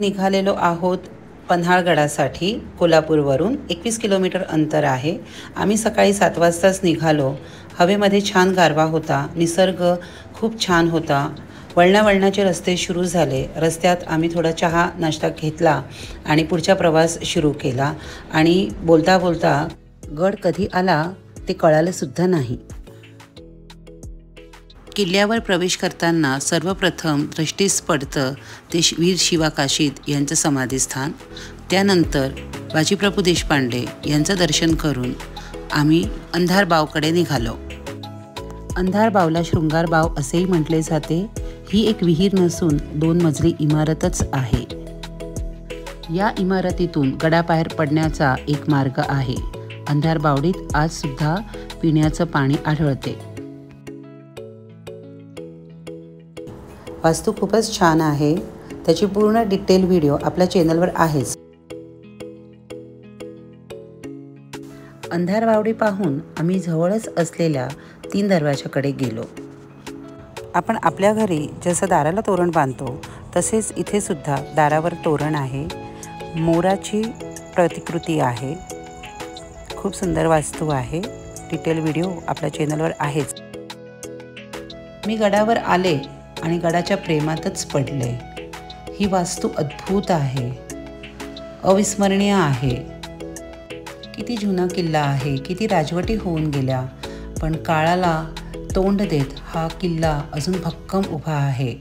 निघालेलो आहोत पन्हाळगडासाठी. कोल्हापूरवरून 21 किलोमीटर अंतर आहे. आम्ही सकाळी 7 वाजताच निघालो. हवेमध्ये छान गारवा होता. निसर्ग खूप छान होता. वळणावळणाचे रस्ते सुरू झाले. रस्त्यात आम्ही थोडा चहा नाश्ता घेतला आणि पुढचा प्रवास सुरू केला. आणि बोलता बोलता गड कधी आला ते कळालंसुद्धा नाही. किल्ल्यावर प्रवेश करताना सर्वप्रथम दृष्टीस पडतं ते वीर शिवा काशीद यांचं समाधीस्थान. त्यानंतर बाजीप्रभू देशपांडे यांचं दर्शन करून आम्ही अंधार बावकडे निघालो. अंधार बावला शृंगार बाव असेही म्हटले जाते. ही एक विहीर नसून 2 मजली इमारतच आहे. या इमारतीतून गडाबाहेर पडण्याचा एक मार्ग आहे. अंधार बावडीत आजसुद्धा पिण्याचं पाणी आढळते. वास्तू खूपच छान आहे. त्याची पूर्ण डिटेल व्हिडिओ आपल्या चॅनलवर आहेच. अंधार बावडी पाहून आम्ही जवळच असलेल्या 3 दरवाजाकडे गेलो. आपण आपल्या घरी जसं दाराला तोरण बांधतो तसेच इथे सुद्धा दारावर तोरण आहे. मोराची प्रतिकृती आहे. खूप सुंदर वास्तू आहे. डिटेल व्हिडिओ आपल्या चॅनलवर आहेच. मी गडावर आले आणि गडाच्या प्रेमातच पडले. ही वास्तू अद्भुत आहे, अविस्मरणीय आहे. किती जुना किल्ला आहे, किती राजवटी होऊन गेल्या, पण काळाला तोंड देत हा किल्ला अजून भक्कम उभा आहे.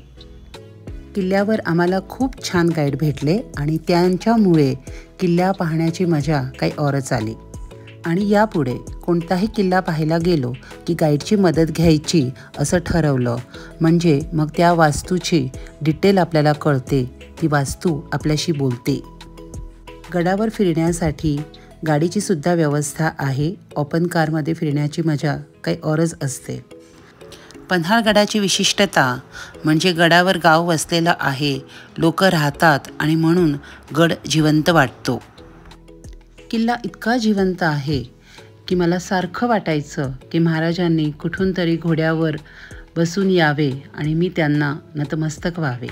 किल्ल्यावर आम्हाला खूप छान गाईड भेटले आणि त्यांच्यामुळे किल्ला पाहण्याची मजा काही औरच आली. आणि यापुढे कोणताही किल्ला पाहायला गेलो की गाईडची मदत घ्यायची असं ठरवलं. म्हणजे मग त्या वास्तूची डिटेल आपल्याला कळते, ती वास्तू आपल्याशी बोलते. गडावर फिरण्यासाठी गाडीची सुद्धा व्यवस्था आहे. ओपन कारमध्ये फिरण्याची मजा काही औरच असते. पन्हाळगडाची विशिष्टता म्हणजे गडावर गाव वसलेलं आहे, लोक राहतात आणि म्हणून गड जिवंत वाटतो. किल्ला इतका जिवंत आहे की मला सारखं वाटायचं की महाराजांनी कुठून तरी घोड्यावर बसून यावे आणि मी त्यांना नतमस्तक व्हावे.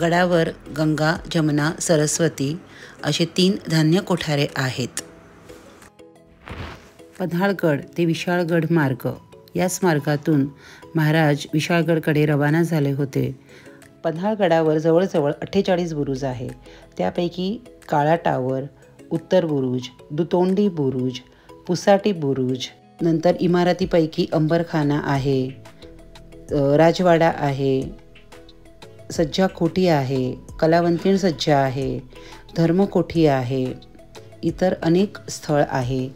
गडावर गंगा, जमुना, सरस्वती असे 3 धान्य कोठारे आहेत. पन्हाळगड ते विशाळगड मार्ग, याच मार्गातून महाराज विशाळगडकडे रवाना झाले होते. पन्हाळगडावर जवळजवळ 48 बुरुज आहे. त्यापैकी काळा टावर, उत्तर बुरुज, दुतोंडी बुरुज, पुसाटी बुरुज, नंतर इमारतीपैकी अंबरखाना आहे, राजवाडा आहे, सज्जा कोठी आहे, कलावंतीण सज्जा आहे, धर्मकोठी आहे, इतर अनेक स्थळ आहे.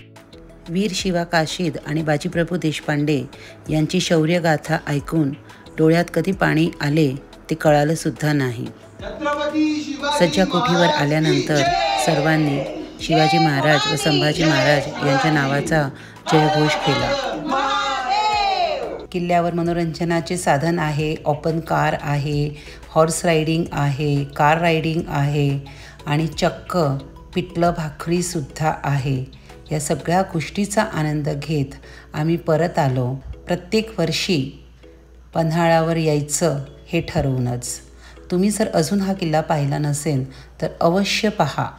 वीर शिवा काशीद आणि बाजीप्रभू देशपांडे यांची शौर्यगाथा ऐकून डोळ्यात कधी पाणी आले ते कळालंसुद्धा नाही. सज्जा कोठीवर आल्यानंतर सर्वांनी शिवाजी महाराज व संभाजी महाराज यांच्या नावाचा जयघोष केला. किल्ल्यावर मनोरंजनाचे साधन आहे. ओपन कार आहे, हॉर्स रायडिंग आहे, कार रायडिंग आहे आणि चक्क पिठलं भाकरीसुद्धा आहे. या सगळ्या गोष्टीचा आनंद घेत आम्ही परत आलो. प्रत्येक वर्षी पन्हाळावर यायचं हे ठरवूनच. तुम्ही जर अजून हा किल्ला पाहिला नसेल तर अवश्य पहा.